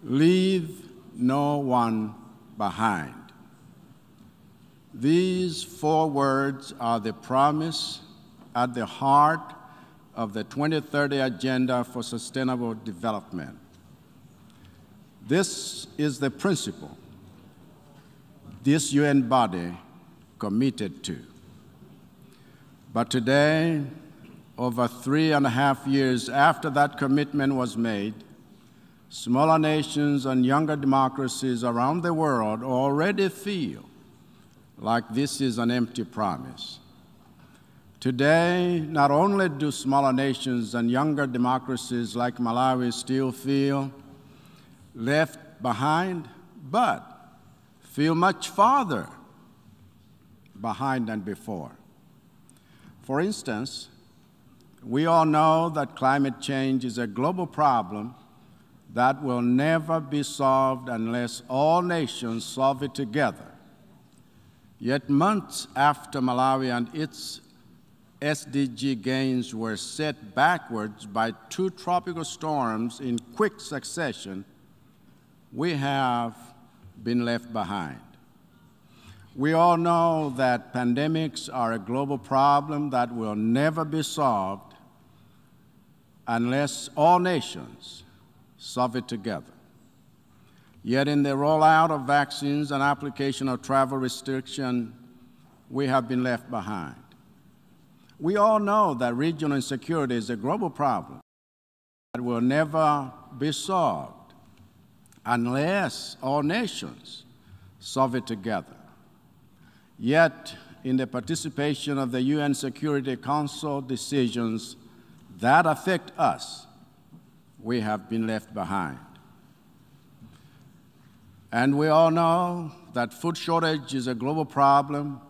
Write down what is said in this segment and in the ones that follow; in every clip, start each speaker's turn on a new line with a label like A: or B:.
A: Leave no one behind. These 4 words are the promise at the heart of the 2030 Agenda for Sustainable Development. This is the principle this UN body committed to. But today, over 3.5 years after that commitment was made, smaller nations and younger democracies around the world already feel like this is an empty promise. Today, not only do smaller nations and younger democracies like Malawi still feel left behind, but feel much farther behind than before. For instance, we all know that climate change is a global problem that will never be solved unless all nations solve it together. Yet months after Malawi and its SDG gains were set backwards by 2 tropical storms in quick succession, we have been left behind. We all know that pandemics are a global problem that will never be solved unless all nations solve it together. Yet in the rollout of vaccines and application of travel restriction, we have been left behind. We all know that regional insecurity is a global problem that will never be solved unless all nations solve it together. Yet, in the participation of the UN Security Council decisions that affect us, we have been left behind. And we all know that food shortage is a global problem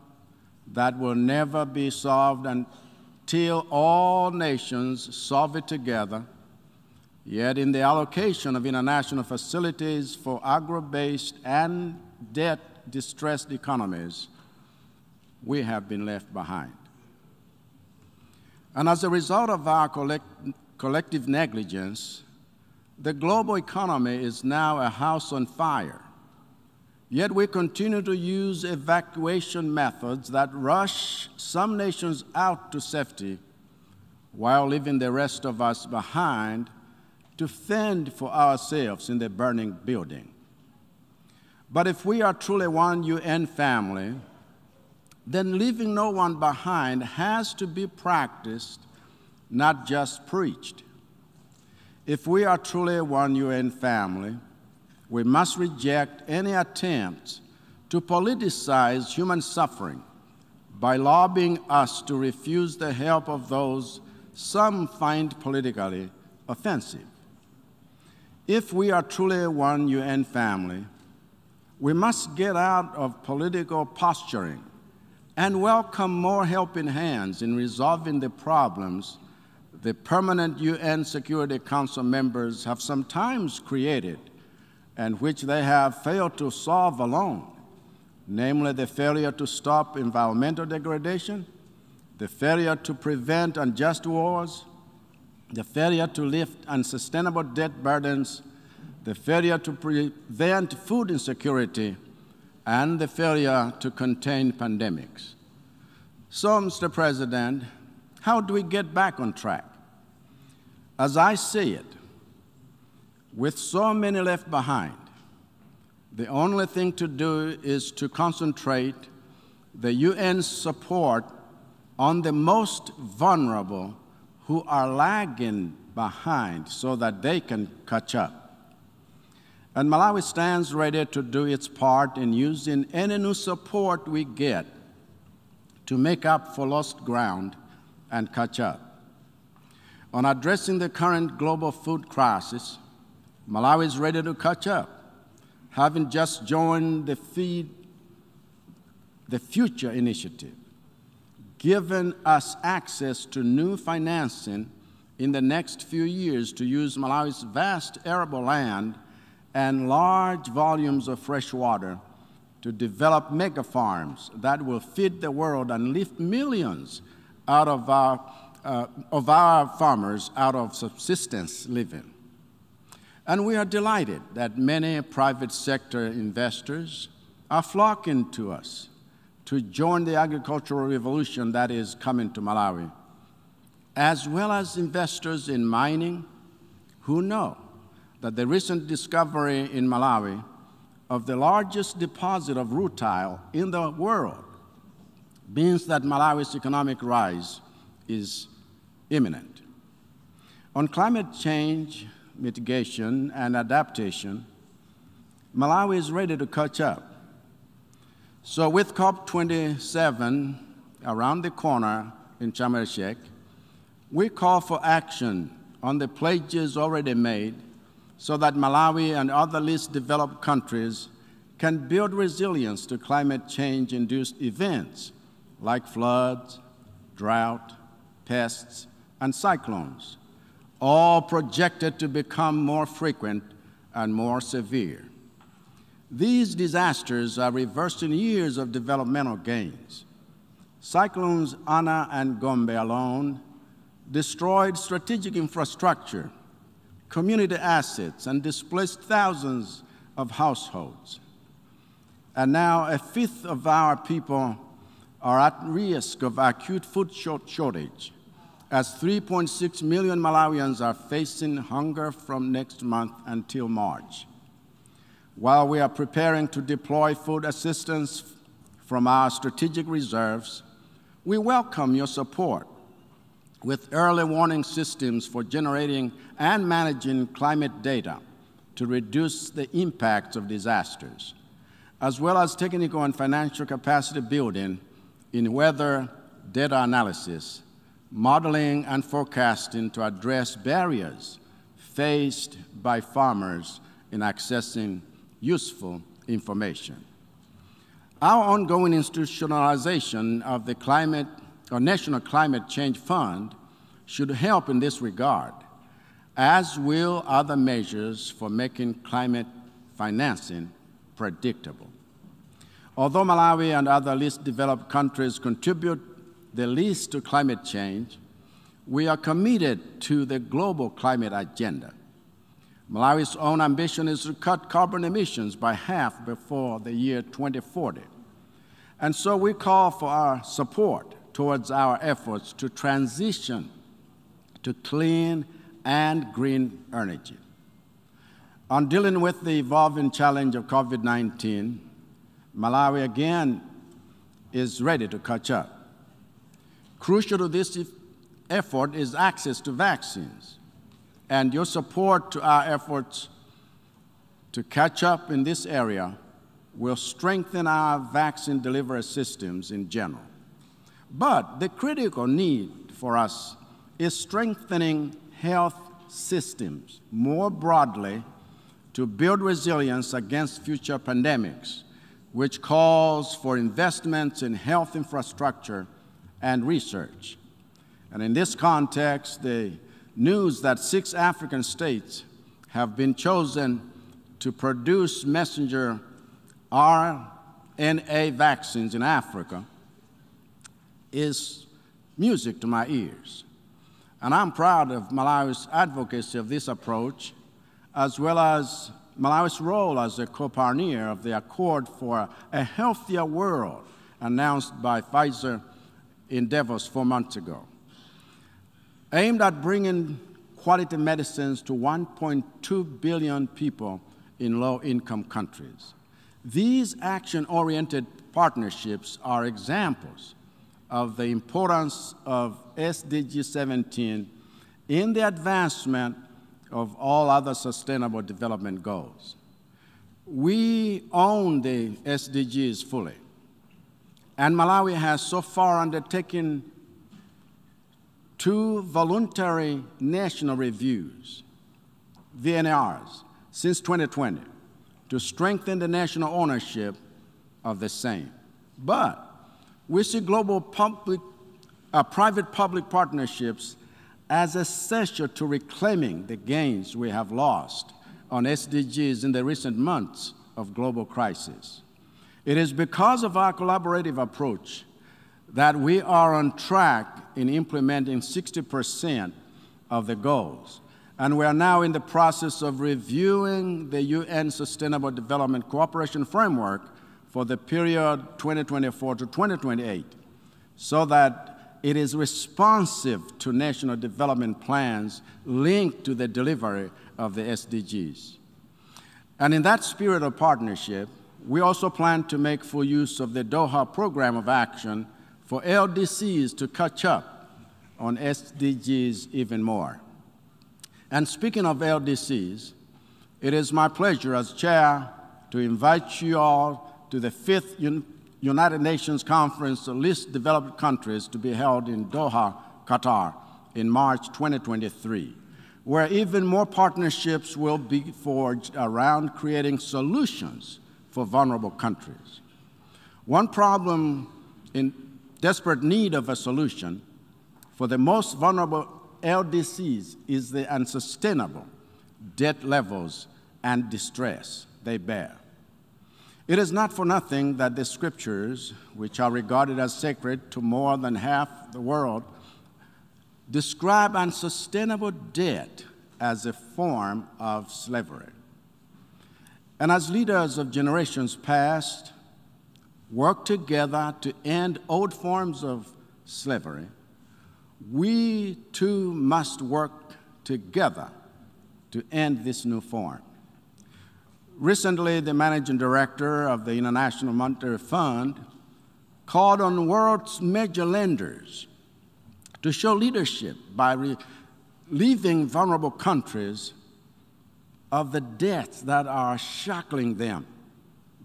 A: that will never be solved until all nations solve it together. Yet in the allocation of international facilities for agro-based and debt-distressed economies, we have been left behind. And as a result of our collective negligence, the global economy is now a house on fire. Yet we continue to use evacuation methods that rush some nations out to safety while leaving the rest of us behind to fend for ourselves in the burning building. But if we are truly one UN family, then leaving no one behind has to be practiced, not just preached. If we are truly one UN family, we must reject any attempts to politicize human suffering by lobbying us to refuse the help of those some find politically offensive. If we are truly one UN family, we must get out of political posturing and welcome more helping hands in resolving the problems the permanent UN Security Council members have sometimes created and which they have failed to solve alone, namely the failure to stop environmental degradation, the failure to prevent unjust wars, the failure to lift unsustainable debt burdens, the failure to prevent food insecurity, and the failure to contain pandemics. So, Mr. President, how do we get back on track? As I see it, with so many left behind, the only thing to do is to concentrate the UN's support on the most vulnerable who are lagging behind so that they can catch up. And Malawi stands ready to do its part in using any new support we get to make up for lost ground and catch up. On addressing the current global food crisis, Malawi is ready to catch up, having just joined the Feed the Future initiative, giving us access to new financing in the next few years to use Malawi's vast arable land and large volumes of fresh water to develop mega farms that will feed the world and lift millions out of our farmers out of subsistence living. And we are delighted that many private sector investors are flocking to us to join the agricultural revolution that is coming to Malawi, as well as investors in mining who know that the recent discovery in Malawi of the largest deposit of rutile in the world means that Malawi's economic rise is imminent. On climate change, mitigation, and adaptation, Malawi is ready to catch up. So with COP27 around the corner in Sharm el-Sheikh, we call for action on the pledges already made so that Malawi and other least developed countries can build resilience to climate change-induced events like floods, drought, pests, and cyclones, all projected to become more frequent and more severe. These disasters are reversing years of developmental gains. Cyclones Ana and Gombe alone destroyed strategic infrastructure, community assets, and displaced thousands of households. And now a fifth of our people are at risk of acute food shortage, as 3.6 million Malawians are facing hunger from next month until March. While we are preparing to deploy food assistance from our strategic reserves, we welcome your support with early warning systems for generating and managing climate data to reduce the impact of disasters, as well as technical and financial capacity building in weather data analysis, modeling and forecasting to address barriers faced by farmers in accessing useful information. Our ongoing institutionalization of the National Climate Change Fund should help in this regard, as will other measures for making climate financing predictable. Although Malawi and other least developed countries contribute the least to climate change, we are committed to the global climate agenda. Malawi's own ambition is to cut carbon emissions by half before the year 2040. And so we call for our support towards our efforts to transition to clean and green energy. On dealing with the evolving challenge of COVID-19, Malawi again is ready to catch up. Crucial to this effort is access to vaccines, and your support to our efforts to catch up in this area will strengthen our vaccine delivery systems in general. But the critical need for us is strengthening health systems more broadly to build resilience against future pandemics, which calls for investments in health infrastructure and research. And in this context, the news that 6 African states have been chosen to produce messenger RNA vaccines in Africa is music to my ears. And I'm proud of Malawi's advocacy of this approach, as well as Malawi's role as a co-pioneer of the Accord for a Healthier World announced by Pfizer in Davos 4 months ago, aimed at bringing quality medicines to 1.2 billion people in low-income countries. These action-oriented partnerships are examples of the importance of SDG 17 in the advancement of all other sustainable development goals. We own the SDGs fully, and Malawi has so far undertaken 2 voluntary national reviews, VNRs, since 2020 to strengthen the national ownership of the same. But we see global private-public partnerships as essential to reclaiming the gains we have lost on SDGs in the recent months of global crisis. It is because of our collaborative approach that we are on track in implementing 60% of the goals, And we are now in the process of reviewing the UN Sustainable Development Cooperation Framework for the period 2024 to 2028, so that it is responsive to national development plans linked to the delivery of the SDGs. And in that spirit of partnership, we also plan to make full use of the Doha Program of Action for LDCs to catch up on SDGs even more. And speaking of LDCs, it is my pleasure as chair to invite you all to the 5th United Nations Conference of Least Developed Countries to be held in Doha, Qatar, in March 2023, where even more partnerships will be forged around creating solutions for vulnerable countries. One problem in desperate need of a solution for the most vulnerable LDCs is the unsustainable debt levels and distress they bear. It is not for nothing that the scriptures, which are regarded as sacred to more than half the world, describe unsustainable debt as a form of slavery. And as leaders of generations past work together to end old forms of slavery, we too must work together to end this new form. Recently, the managing director of the International Monetary Fund called on the world's major lenders to show leadership by relieving vulnerable countries of the debts that are shackling them,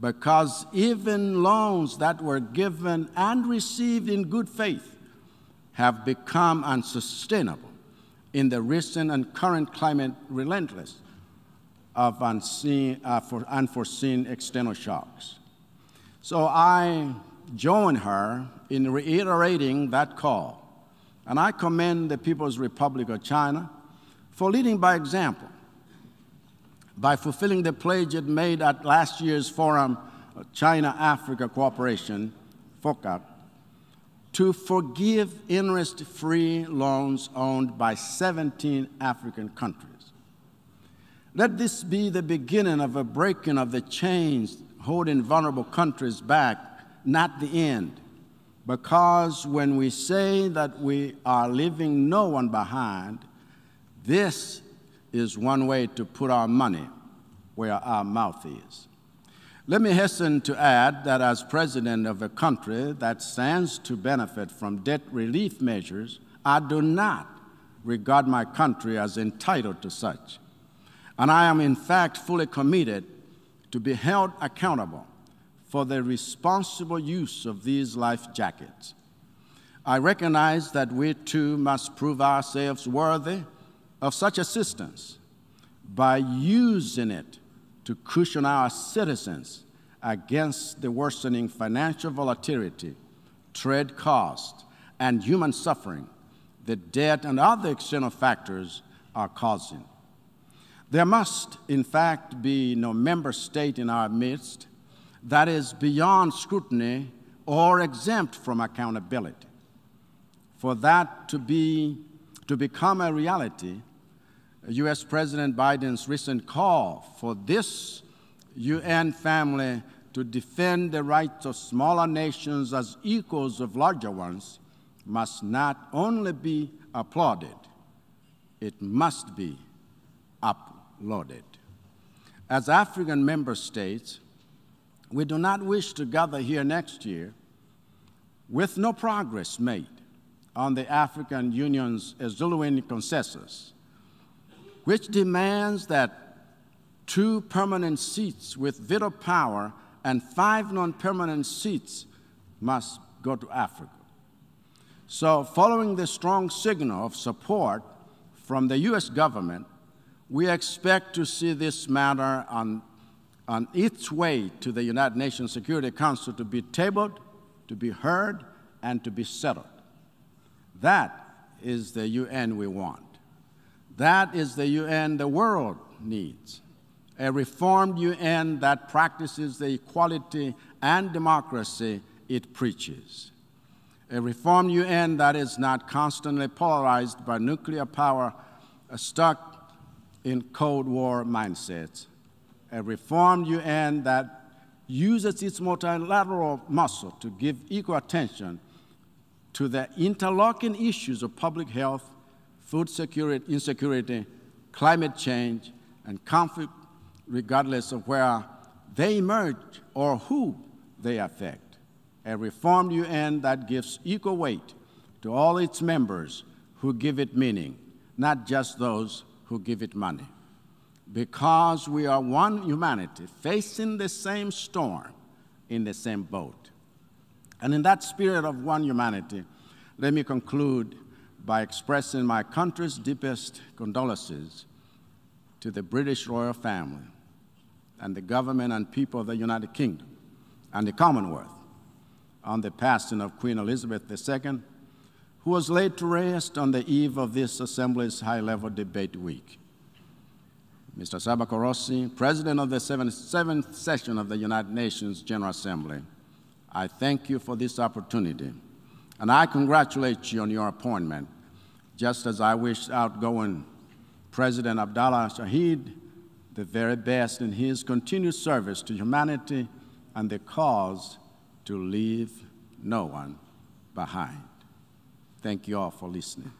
A: because even loans that were given and received in good faith have become unsustainable in the recent and current climate relentless of unforeseen external shocks. So I join her in reiterating that call, and I commend the People's Republic of China for leading by example, by fulfilling the pledge it made at last year's Forum of China-Africa Cooperation, FOCAC, to forgive interest-free loans owned by 17 African countries. Let this be the beginning of a breaking of the chains holding vulnerable countries back, not the end. Because when we say that we are leaving no one behind, this is one way to put our money where our mouth is. Let me hasten to add that as president of a country that stands to benefit from debt relief measures, I do not regard my country as entitled to such. And I am in fact fully committed to be held accountable for the responsible use of these life jackets. I recognize that we too must prove ourselves worthy of such assistance by using it to cushion our citizens against the worsening financial volatility, trade costs, and human suffering that debt and other external factors are causing. There must, in fact, be no member state in our midst that is beyond scrutiny or exempt from accountability. For that to become a reality, U.S. President Biden's recent call for this UN family to defend the rights of smaller nations as equals of larger ones must not only be applauded, it must be uploaded. As African member states, we do not wish to gather here next year with no progress made on the African Union's Zuluan consensus, which demands that 2 permanent seats with veto power and 5 non-permanent seats must go to Africa. So, following the strong signal of support from the U.S. government, we expect to see this matter on its way to the United Nations Security Council to be tabled, to be heard, and to be settled. That is the UN we want. That is the UN the world needs. A reformed UN that practices the equality and democracy it preaches. A reformed UN that is not constantly polarized by nuclear power, stuck in Cold War mindsets, a reformed UN that uses its multilateral muscle to give equal attention to the interlocking issues of public health, food security, insecurity, climate change, and conflict, regardless of where they emerge or who they affect. A reformed UN that gives equal weight to all its members who give it meaning, not just those who give it money. Because we are one humanity facing the same storm in the same boat. And in that spirit of one humanity, let me conclude by expressing my country's deepest condolences to the British royal family and the government and people of the United Kingdom and the Commonwealth on the passing of Queen Elizabeth II, who was laid to rest on the eve of this Assembly's high-level debate week. Mr. Sabako Rossi, President of the 77th session of the United Nations General Assembly, I thank you for this opportunity, and I congratulate you on your appointment, just as I wish outgoing President Abdallah Shahid the very best in his continued service to humanity and the cause to leave no one behind. Thank you all for listening.